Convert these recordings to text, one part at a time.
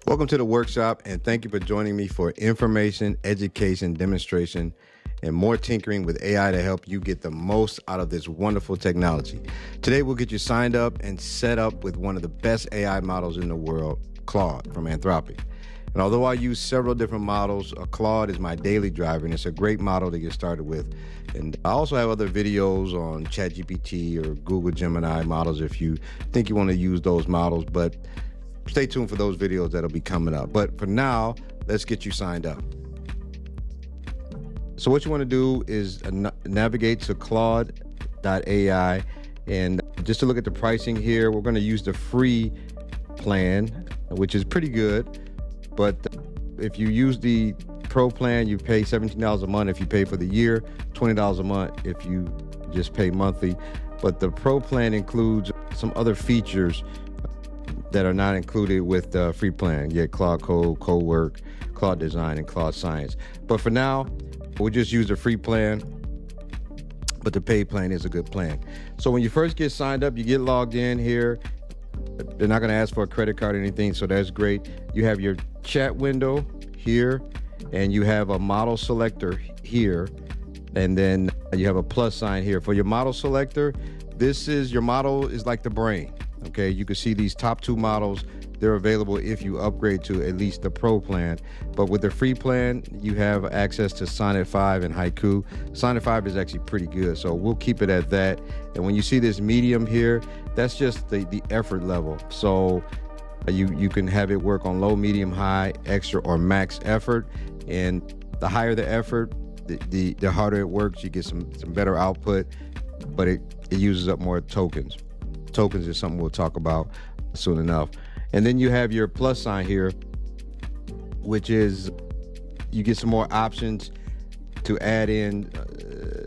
Welcome to the workshop, and thank you for joining me for information, education, demonstration, and more tinkering with AI to help you get the most out of this wonderful technology. Today, we'll get you signed up and set up with one of the best AI models in the world, Claude from Anthropic. And although I use several different models, Claude is my daily driver, and it's a great model to get started with. And I also have other videos on ChatGPT or Google Gemini models if you think you want to use those models, but stay tuned for those videos that'll be coming up. But for now, let's get you signed up. So what you want to do is navigate to Claude AI, and just to look at the pricing here, we're going to use the free plan, which is pretty good. But if you use the pro plan, you pay $17 a month if you pay for the year, $20 a month if you just pay monthly. But the pro plan includes some other features that are not included with the free plan. You get Claude Code, Code Work, Claude Design, and Claude Science. But for now, we'll just use the free plan, but the paid plan is a good plan. So when you first get signed up, you get logged in here. They're not gonna ask for a credit card or anything, so that's great. You have your chat window here, and you have a model selector here, and then you have a plus sign here. For your model selector, your model is like the brain. Okay, you can see these top two models. They're available if you upgrade to at least the pro plan. But with the free plan, you have access to Sonnet 5 and Haiku. Sonnet 5 is actually pretty good, so we'll keep it at that. And when you see this medium here, that's just the effort level. So you can have it work on low, medium, high, extra, or max effort. And the higher the effort, the harder it works. You get some better output, but it uses up more tokens. Tokens is something we'll talk about soon enough. And then you have your plus sign here, which is you get some more options to add in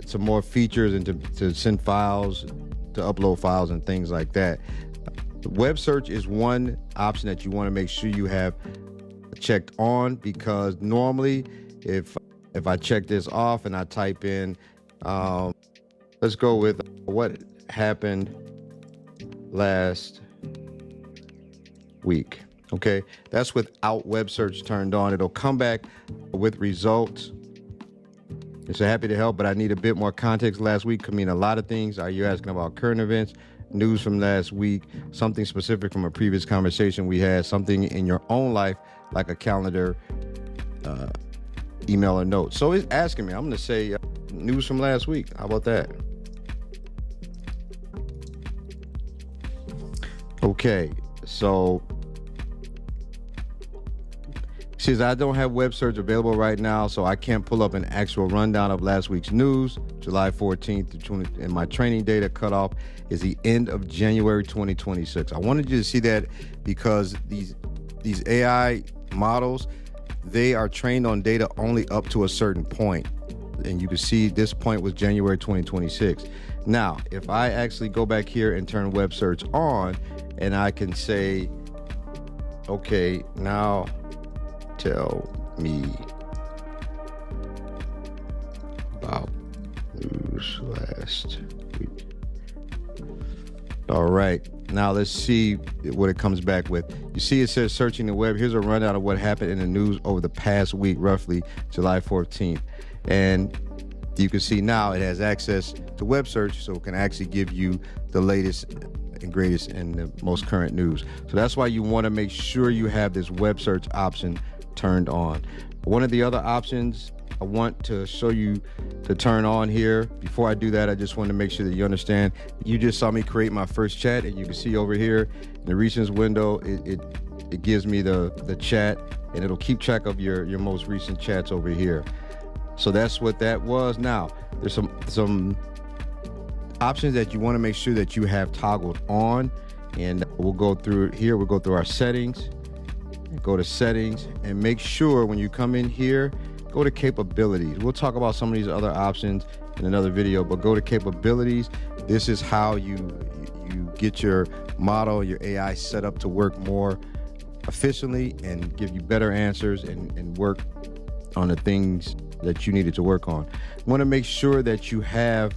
some more features and to send files, to upload files and things like that. Web search is one option that you want to make sure you have checked on, because normally if I check this off and I type in, let's go with what happened last week. Okay, that's without web search turned on. It'll come back with results. And so happy to help, but I need a bit more context. Last week could mean a lot of things. Are you asking about current events, news from last week, something specific from a previous conversation we had, something in your own life like a calendar, email, or note? So it's asking me. I'm going to say news from last week. How about that? Okay, so it says I don't have web search available right now, so I can't pull up an actual rundown of last week's news, July 14th to 20, and my training data cutoff is the end of January 2026. I wanted you to see that because these AI models, they are trained on data only up to a certain point. And you can see this point was January 2026. Now, if I actually go back here and turn web search on, and I can say, okay, now tell me about news last week. All right, now let's see what it comes back with. You see it says searching the web. Here's a rundown of what happened in the news over the past week, roughly July 14th. And you can see now it has access to web search, so it can actually give you the latest and greatest and the most current news. So that's why you want to make sure you have this web search option turned on. One of the other options I want to show you to turn on here. Before I do that, I just want to make sure that you understand. You just saw me create my first chat, and you can see over here in the recent window, it gives me the chat, and it'll keep track of your most recent chats over here. So that's what that was. Now, there's some options that you want to make sure that you have toggled on, and we'll go through it here. We'll go through our settings, go to settings, and make sure when you come in here, go to capabilities. We'll talk about some of these other options in another video, but go to capabilities. This is how you get your model, your AI set up to work more efficiently and give you better answers and work on the things that you needed to work on. You want to make sure that you have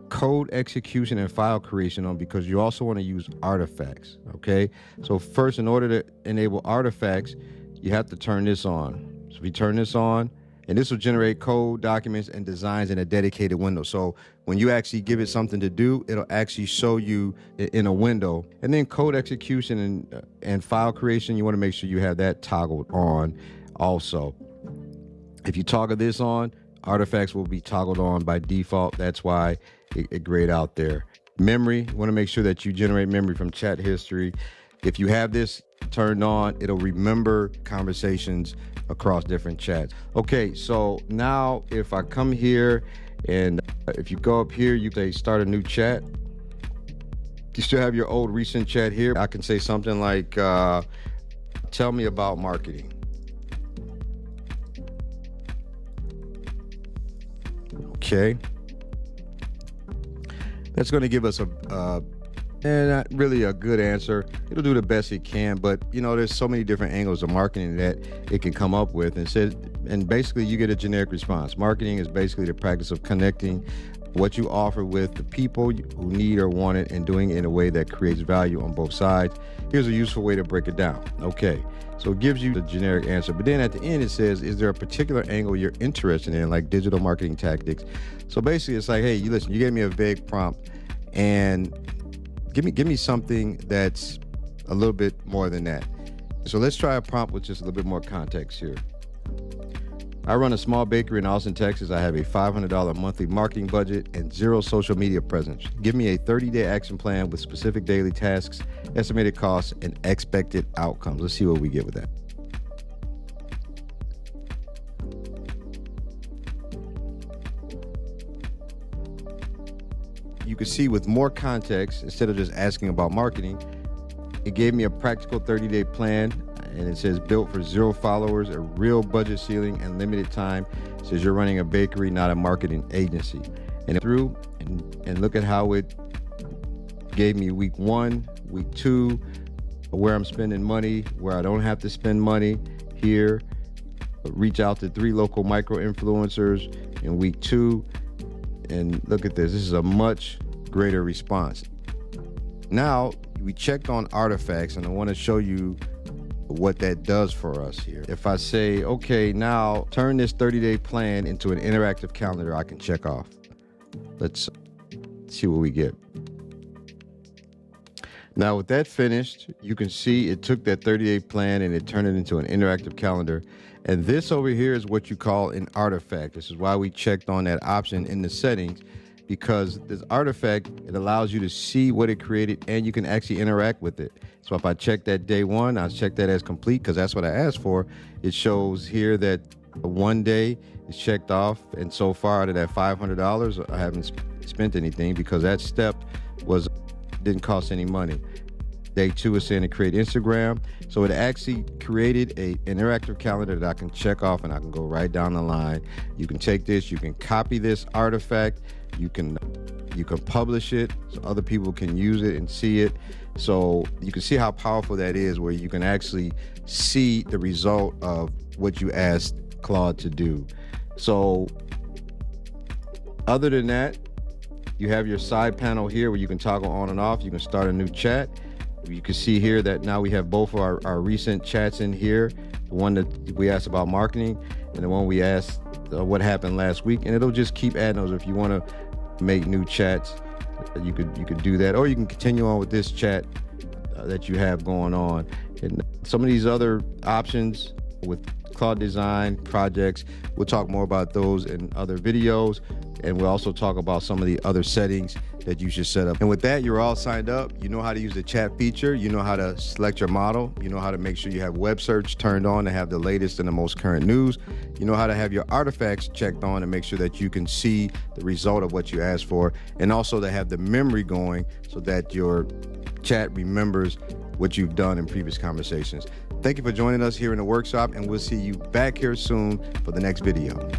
code execution and file creation on, because you also want to use artifacts, okay? So first, in order to enable artifacts, you have to turn this on. So if you turn this on, and this will generate code, documents, and designs in a dedicated window. So when you actually give it something to do, it'll actually show you in a window. And then code execution and file creation, you want to make sure you have that toggled on also. If you toggle this on, artifacts will be toggled on by default. That's why it grayed out there. Memory, you want to make sure that you generate memory from chat history. If you have this turned on, it'll remember conversations across different chats. Okay, so now if I come here and if you go up here, you say start a new chat. You still have your old recent chat here. I can say something like, tell me about marketing. Okay. That's going to give us not really a good answer. It'll do the best it can, but you know, there's so many different angles of marketing that it can come up with, and basically you get a generic response. Marketing is basically the practice of connecting what you offer with the people who need or want it, and doing it in a way that creates value on both sides. Here's a useful way to break it down. Okay, so it gives you the generic answer, but then at the end it says, is there a particular angle you're interested in, like digital marketing tactics? So basically it's like, hey, you listen, you gave me a vague prompt, and give me something that's a little bit more than that. So let's try a prompt with just a little bit more context here. I run a small bakery in Austin, Texas. I have a $500 monthly marketing budget and 0 social media presence. Give me a 30-day action plan with specific daily tasks, estimated costs, and expected outcomes. Let's see what we get with that. You can see with more context, instead of just asking about marketing, it gave me a practical 30-day plan, and it says built for 0 followers, a real budget ceiling, and limited time. It says you're running a bakery, not a marketing agency. And through and look at how it gave me week 1, week 2, where I'm spending money, where I don't have to spend money here. Reach out to 3 local micro influencers in week 2. And look at this. This is a much greater response. Now, we checked on artifacts, and I want to show you what that does for us here. If I say, okay, now turn this 30-day plan into an interactive calendar I can check off. Let's see what we get. Now, with that finished, you can see it took that 30-day plan and it turned it into an interactive calendar. And this over here is what you call an artifact. This is why we checked on that option in the settings, because this artifact, it allows you to see what it created and you can actually interact with it. So if I check that day 1, I'll check that as complete because that's what I asked for. It shows here that 1 day is checked off, and so far out of that $500, I haven't spent anything because that step didn't cost any money. Day 2 is saying to create Instagram. So it actually created an interactive calendar that I can check off, and I can go right down the line. You can take this, you can copy this artifact, you can publish it so other people can use it and see it. So you can see how powerful that is, where you can actually see the result of what you asked Claude to do. So other than that, you have your side panel here where you can toggle on and off. You can start a new chat. You can see here that now we have both of our recent chats in here. The one that we asked about marketing and the one we asked what happened last week. And it'll just keep adding those. If you want to make new chats, you could do that. Or you can continue on with this chat that you have going on. And some of these other options with Claude Design projects, we'll talk more about those in other videos. And we'll also talk about some of the other settings that you should set up. And with that, you're all signed up. You know how to use the chat feature. You know how to select your model. You know how to make sure you have web search turned on to have the latest and the most current news. You know how to have your artifacts checked on and make sure that you can see the result of what you asked for. And also to have the memory going so that your chat remembers what you've done in previous conversations. Thank you for joining us here in the workshop, and we'll see you back here soon for the next video.